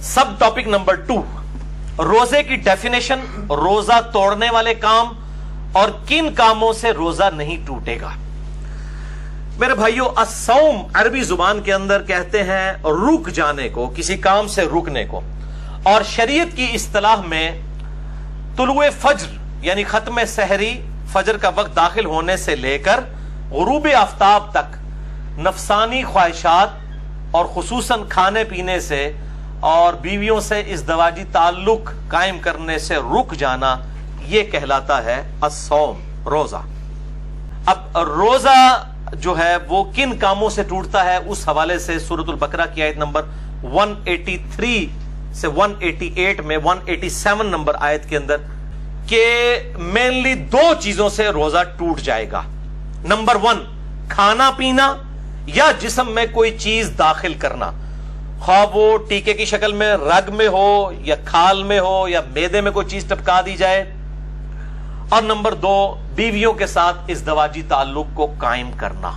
सब topic number 2, रोजे की डेफिनेशन, रोजा तोड़ने वाले काम और किन कामों से रोजा नहीं टूटेगा। मेरे भाइयों, अस्सौम अरबी जुबान के अंदर कहते हैं रुक जाने को, किसी काम से रुकने को, और शरीयत की इस्तिलाह में तुलुए फज्र यानी खत्म सहरी, फजर का वक्त दाखिल होने से लेकर गुरूब आफ्ताब तक नफसानी ख्वाहिशात और खुसूसन खाने पीने से और बीवियों से इज़दवाजी ताल्लुक कायम करने से रुक जाना, यह कहलाता है अस्सौम, रोजा। अब रोजा जो है वो किन कामों से टूटता है, उस हवाले से सूरतुल बकरा की आयत नंबर 183 से 188 में 187 नंबर आयत के अंदर कि मेनली 2 चीजों से रोजा टूट जाएगा। नंबर 1, खाना पीना या जिस्म में कोई चीज दाखिल करना, खा वो टीके की शक्ल में रग में हो या खाल में हो या मैदे में कोई चीज टपका दी जाए। और नंबर 2, बीवियों के साथ इज़दवाजी ताल्लुक को कायम करना।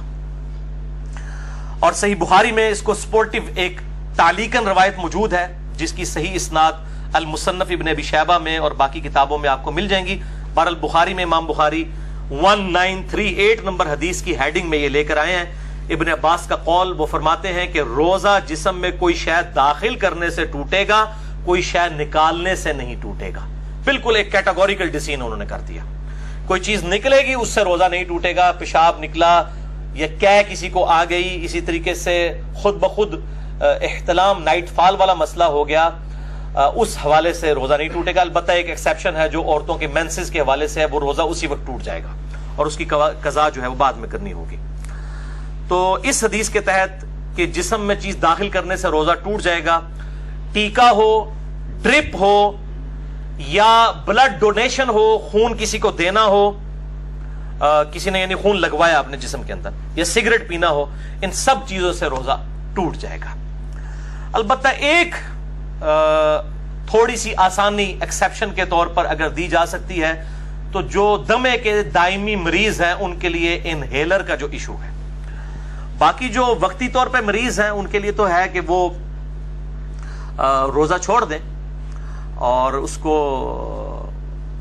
और सही बुखारी में इसको सपोर्टिव एक तालीकन रवायत मौजूद है जिसकी सही इस्नाद अल मुसन्नफ इब्न अबी शैबा में और बाकी किताबों में आपको मिल जाएंगी। बहरहाल बुखारी में इमाम बुखारी 1938 नंबर हदीस की हेडिंग में ये लेकर आए हैं। इब्न अब्बास का कौल, वो फरमाते हैं कि रोजा जिस्म में कोई शय दाखिल करने से टूटेगा, कोई शय निकालने से नहीं टूटेगा। बिल्कुल एक कैटेगोरिकल डिसीजन उन्होंने कर दिया। कोई चीज निकलेगी उससे रोजा नहीं टूटेगा। पेशाब निकला या कै किसी को आ गई, इसी तरीके से खुद ब खुद इह्तिलाम नाइट फॉल वाला मसला हो गया, उस हवाले से रोजा नहीं टूटेगा। अलबत्ता एक एक्सेप्शन है जो औरतों के मेंसेस के हवाले से है, वो रोजा उसी वक्त टूट जाएगा और उसकी कज़ा जो है वो बाद में करनी होगी। तो इस हदीस के तहत कि जिस्म में चीज दाखिल करने से रोजा टूट जाएगा, टीका हो, ड्रिप हो या ब्लड डोनेशन हो, खून किसी को देना हो, किसी ने यानी खून लगवाया अपने जिस्म के अंदर, या सिगरेट पीना हो, इन सब चीजों से रोजा टूट जाएगा। अलबत्ता एक थोड़ी सी आसानी एक्सेप्शन के तौर पर अगर दी जा सकती है तो जो दमे के दायमी मरीज हैं उनके लिए इनहेलर का जो इशू है। बाकी जो वक्ती तौर पे मरीज हैं उनके लिए तो है कि वो रोजा छोड़ दें और उसको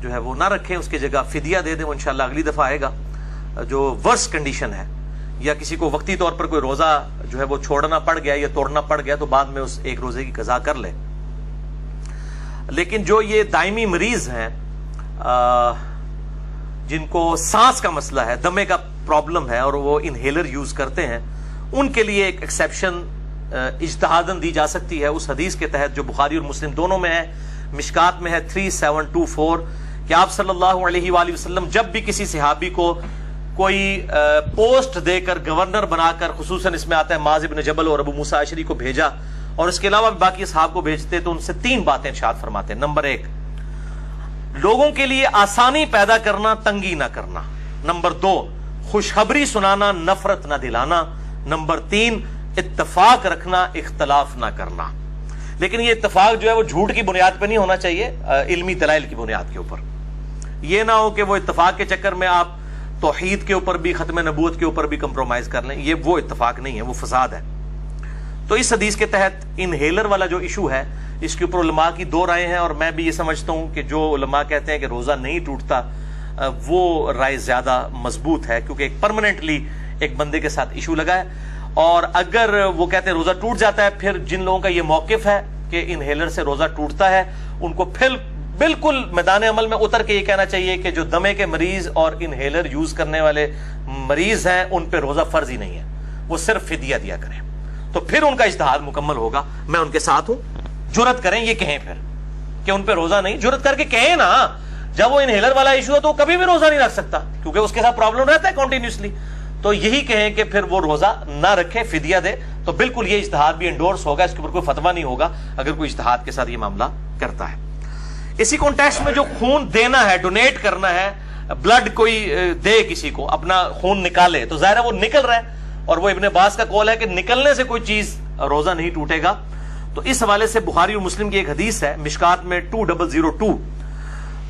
जो है वो ना रखें, उसकी जगह फिदिया दे दें, वो इंशाल्लाह अगली दफा आएगा। जो वर्स्ट कंडीशन है या किसी को वक्ती तौर पर कोई रोजा जो है वो छोड़ना पड़ गया या तोड़ना पड़ गया तो बाद में उस एक रोजे की कज़ा कर ले। लेकिन जो ये दायमी मरीज हैं जिनको सांस का मसला है, दमे का प्रॉब्लम है और वो इनहेलर यूज करते हैं, उनके लिए एक एक्सेप्शन इज्तिहादन दी जा सकती है उस हदीस के तहत जो बुखारी और मुस्लिम दोनों में है। मिशकात में है 3724 कि आप सल्लल्लाहु अलैहि वसल्लम जब भी किसी सहाबी को कोई पोस्ट देकर गवर्नर बनाकर, खुसूसन इसमें आता है माज़ इब्न जबल और अबू मूसा अशरी को भेजा और इसके अलावा बाकी असहाब को भेजते, तो उनसे 3 बातें इरशाद फरमाते हैं। नंबर 1, लोगों के लिए आसानी पैदा करना, तंगी ना करना। नंबर 2, खुशखबरी सुनाना, नफरत ना दिलाना। नंबर 3, इत्तफाक रखना, इख्तलाफ ना करना। लेकिन ये इत्तफाक जो है वो झूठ की बुनियाद पर नहीं होना चाहिए, इल्मी दलाइल की बुनियाद के ऊपर। ये ना हो कि वो इत्तफाक के चक्कर में आप तौहीद के ऊपर भी, खत्म नबूवत के ऊपर भी कंप्रोमाइज कर लें। ये वो इत्तफाक नहीं है, वो फसाद है। तो इस हदीस के तहत इनहेलर वाला जो इशू है, इसके ऊपर उलमा की 2 राय हैं और मैं भी ये समझता हूं कि जो उलमा कहते हैं कि रोजा नहीं टूटता, वो राय ज्यादा मजबूत है, क्योंकि एक परमानेंटली एक बंदे के साथ इशू लगा है। और अगर वो कहते हैं रोजा टूट जाता है, फिर जिन लोगों का ये मौकिफ है कि इनहेलर से रोजा टूटता है, उनको फिर बिल्कुल मैदान अमल में उतर के ये कहना चाहिए कि जो दमे के मरीज और इनहेलर यूज करने वाले मरीज हैं उन पे रोजा फर्ज ही नहीं है, वो सिर्फ फिदिया दिया करें, तो फिर उनका इज्तिहाद मुकम्मल होगा। मैं उनके साथ हूं, जुरत करें ये कहें फिर कि उन पे रोजा नहीं, जुरत करके कहें ना। जब वो इनहेलर वाला इशू है तो कभी भी रोजा नहीं रख सकता, क्योंकि उसके साथ प्रॉब्लम रहता है कंटिन्यूसली। तो यही कहें कि फिर वो रोजा ना रखे, फिदिया दे, तो बिल्कुल ये इज्तिहाद भी एंडोर्स होगा, इसके ऊपर कोई फतवा नहीं होगा अगर कोई इज्तिहाद के साथ ये मामला करता है। इसी कॉन्टेक्स्ट में जो खून देना है, डोनेट करना है, ब्लड कोई दे किसी को, अपना खून निकाले, तो जाहिर है वो निकल रहा है और वो इब्न अब्बास का कौल है कि निकलने से कोई चीज रोजा नहीं टूटेगा। तो इस हवाले से बुखारी और मुस्लिम की एक हदीस है मिशकात में 2002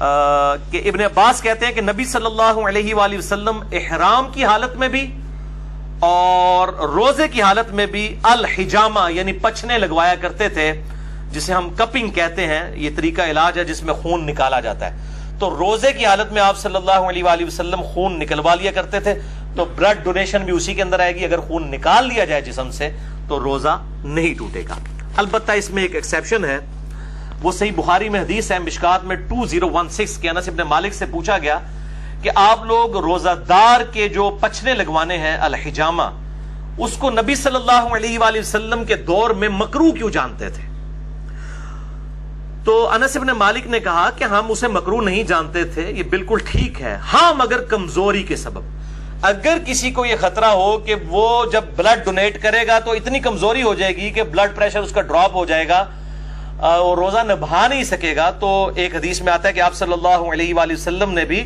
कि इब्न अब्बास कहते हैं कि नबी सल्लल्लाहु अलैहि वसल्लम इहराम की हालत में भी और रोजे की हालत में भी अल हिजामा यानी पछने लगवाया करते थे, جسے ہم کپنگ کہتے ہیں، یہ طریقہ علاج ہے جس میں خون نکالا جاتا ہے. تو روزے کی حالت میں آپ صلی اللہ علیہ وآلہ وسلم خون نکلوا لیا کرتے تھے. تو بلڈ ڈونیشن بھی اسی کے اندر آئے گی. اگر خون نکال لیا جائے جسم سے تو روزہ نہیں ٹوٹے گا. البتہ اس میں ایک ایکسیپشن ہے، وہ صحیح بخاری میں حدیث ہے، مشکات میں 2016 کے انس بن مالک سے پوچھا گیا کہ آپ لوگ روزہ دار کے جو پچھنے لگوانے ہیں الحجامہ، اس کو نبی صلی اللہ علیہ وآلہ وسلم کے دور میں مکروہ کیوں جانتے تھے؟ تو انس بن مالک نے کہا کہ ہم اسے مکروہ نہیں جانتے تھے، یہ بالکل ٹھیک ہے، ہاں مگر کمزوری کے سبب. اگر کسی کو یہ خطرہ ہو کہ وہ جب بلڈ ڈونیٹ کرے گا تو اتنی کمزوری ہو جائے گی کہ بلڈ پریشر اس کا ڈراپ ہو جائے گا اور روزہ نبھا نہیں سکے گا، تو ایک حدیث میں آتا ہے کہ آپ صلی اللہ علیہ وآلہ وسلم نے بھی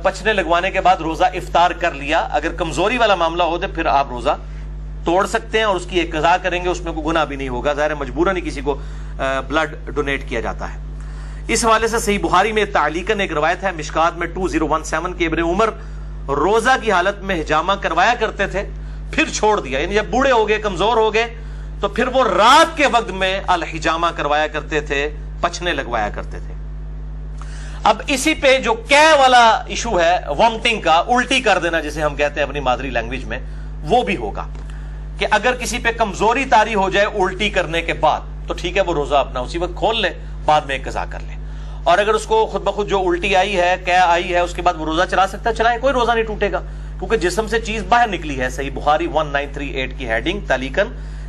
پچھنے لگوانے کے بعد روزہ افطار کر لیا. اگر کمزوری والا معاملہ ہو تو پھر آپ روزہ توڑ سکتے ہیں اور اس کی ایک قضا کریں گے، اس میں کوئی گناہ بھی نہیں ہوگا. ظاہر مجبوراً ہی کسی کو بلڈ ڈونیٹ کیا جاتا ہے. اس حوالے سے صحیح بخاری میں تعلیقاً ایک روایت ہے، مشکات میں 2017 کے ابن عمر روزہ کی حالت میں حجامہ کروایا کرتے تھے، پھر چھوڑ دیا. یعنی جب بوڑھے ہو گئے، کمزور ہو گئے، تو پھر وہ رات کے وقت میں الحجامہ کروایا کرتے تھے، پچھنے لگوایا کرتے تھے. اب اسی پہ جو کیا والا ایشو ہے، وامٹنگ کا، الٹی کر دینا جسے ہم کہتے ہیں اپنی مادری لینگویج میں، وہ بھی ہوگا کہ اگر کسی پہ کمزوری طاری ہو جائے الٹی کرنے کے بعد تو ٹھیک ہے، وہ روزہ اپنا اسی وقت کھول لے، بعد میں ایک قضا کر لے. اور اگر اس کو خود بخود جو الٹی آئی ہے، کیا آئی ہے، اس کے بعد وہ روزہ چلا سکتا ہے، چلائے، کوئی روزہ نہیں ٹوٹے گا، کیونکہ جسم سے چیز باہر نکلی ہے. صحیح بخاری 1938 کی ہیڈنگ تعلیقاً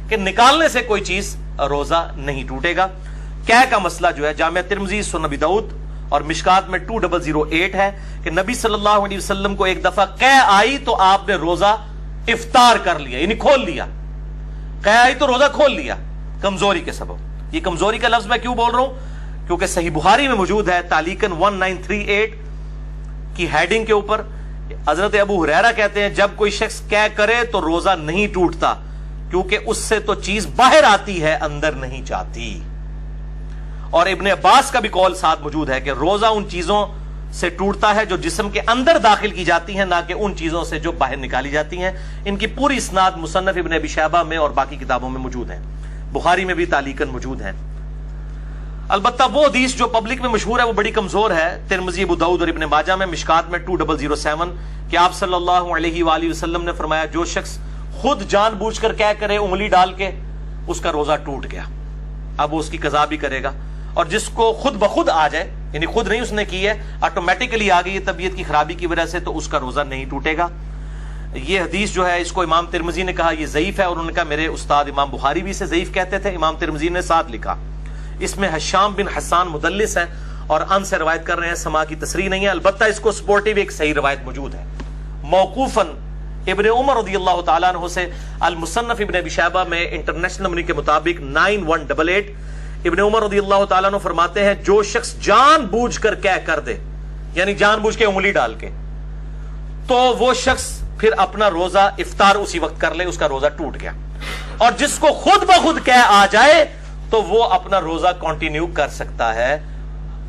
کہ نکالنے سے کوئی چیز روزہ نہیں ٹوٹے گا. کیا کا مسئلہ جو ہے جامع ترمذی، سنن ابی داؤد اور مشکات میں 2008 ہے کہ نبی صلی اللہ علیہ وسلم کو ایک دفعہ قے آئی تو آپ نے روزہ افطار کر لیا، یعنی کھول لیا. قے آئی تو روزہ کھول لیا کمزوری کے سبب. یہ کمزوری کا لفظ میں کیوں بول رہا ہوں؟ کیونکہ صحیح بخاری میں موجود ہے تعلیقاً 1938 کی ہیڈنگ کے اوپر. حضرت ابو ہریرہ کہتے ہیں جب کوئی شخص قے کرے تو روزہ نہیں ٹوٹتا، کیونکہ اس سے تو چیز باہر آتی ہے، اندر نہیں جاتی. اور ابن عباس کا بھی قول ساتھ موجود ہے کہ روزہ ان چیزوں سے ٹوٹتا ہے جو جسم کے اندر داخل کی جاتی ہیں، نہ کہ ان چیزوں سے جو باہر نکالی جاتی ہیں. ان کی پوری اسناد مصنف ابن ابی شیبہ میں اور باقی کتابوں میں موجود ہیں، بخاری میں بھی تعلیقاً موجود ہیں. البتہ وہ حدیث جو پبلک میں مشہور ہے وہ بڑی کمزور ہے، ترمذی، ابو داؤد اور ابن ماجہ میں، مشکات میں 2007 کہ آپ صلی اللہ علیہ وآلہ وسلم نے فرمایا جو شخص خود جان بوجھ کر کیا کرے انگلی ڈال کے، اس کا روزہ ٹوٹ گیا، اب وہ اس کی قضا بھی کرے گا. اور جس کو خود بخود آ جائے، یعنی خود نہیں اس نے کی ہے، آٹومیٹکلی آ گئی ہے طبیعت کی خرابی کی وجہ سے، تو اس کا روزہ نہیں ٹوٹے گا. یہ حدیث جو ہے اس کو امام ترمذی نے کہا یہ ضعیف ہے، اور انہوں نے کہا میرے استاد امام بخاری بھی اسے ضعیف کہتے تھے. امام ترمذی نے ساتھ لکھا اس میں حشام بن حسان مدلس ہیں اور ان سے روایت کر رہے ہیں، سما کی تصریح نہیں ہے. البتہ اس کو سپورٹیو ایک صحیح روایت موجود ہے موقوفاً ابن عمر رضی اللہ تعالیٰ عنہ سے. المصنف ابن ابی شیبہ میں انٹرنیشنل نمبر کے مطابق 9188 ابن عمر رضی اللہ تعالیٰ عنہ فرماتے ہیں جو شخص جان بوجھ کر کیا کر دے، یعنی جان بوجھ کے انگلی ڈال کے، تو وہ شخص پھر اپنا روزہ افطار اسی وقت کر لے، اس کا روزہ ٹوٹ گیا. اور جس کو خود بخود کیا آ جائے تو وہ اپنا روزہ کنٹینیو کر سکتا ہے.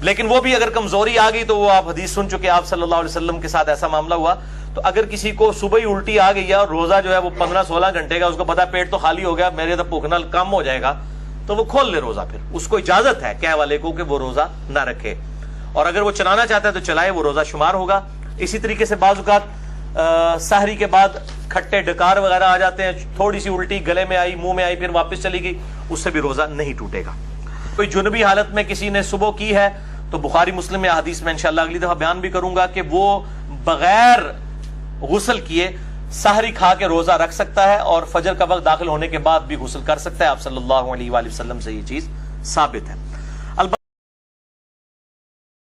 لیکن وہ بھی اگر کمزوری آ گئی تو وہ آپ حدیث سن چکے، آپ صلی اللہ علیہ وسلم کے ساتھ ایسا معاملہ ہوا. تو اگر کسی کو صبح ہی الٹی آ گئی ہے اور روزہ جو ہے وہ 15-16 گھنٹے کا، اس کو پتا پیٹ تو خالی ہو گیا، میرے تو بھوکنا کم ہو جائے گا، تو وہ کھول لے روزہ. پھر اس کو اجازت ہے کیا والے کو کہ وہ روزہ نہ رکھے، اور اگر وہ چلانا چاہتا ہے تو چلائے، وہ روزہ شمار ہوگا. اسی طریقے سے بعض اوقات سحری کے بعد کھٹے ڈکار وغیرہ آ جاتے ہیں، تھوڑی سی الٹی گلے میں آئی، منہ میں آئی، پھر واپس چلی گئی، اس سے بھی روزہ نہیں ٹوٹے گا. کوئی جنبی حالت میں کسی نے صبح کی ہے تو بخاری مسلم میں حدیث میں انشاءاللہ اگلی دفعہ بیان بھی کروں گا کہ وہ بغیر غسل کیے سحری کھا کے روزہ رکھ سکتا ہے، اور فجر کا وقت داخل ہونے کے بعد بھی غسل کر سکتا ہے. آپ صلی اللہ علیہ وآلہ وسلم سے یہ چیز ثابت ہے.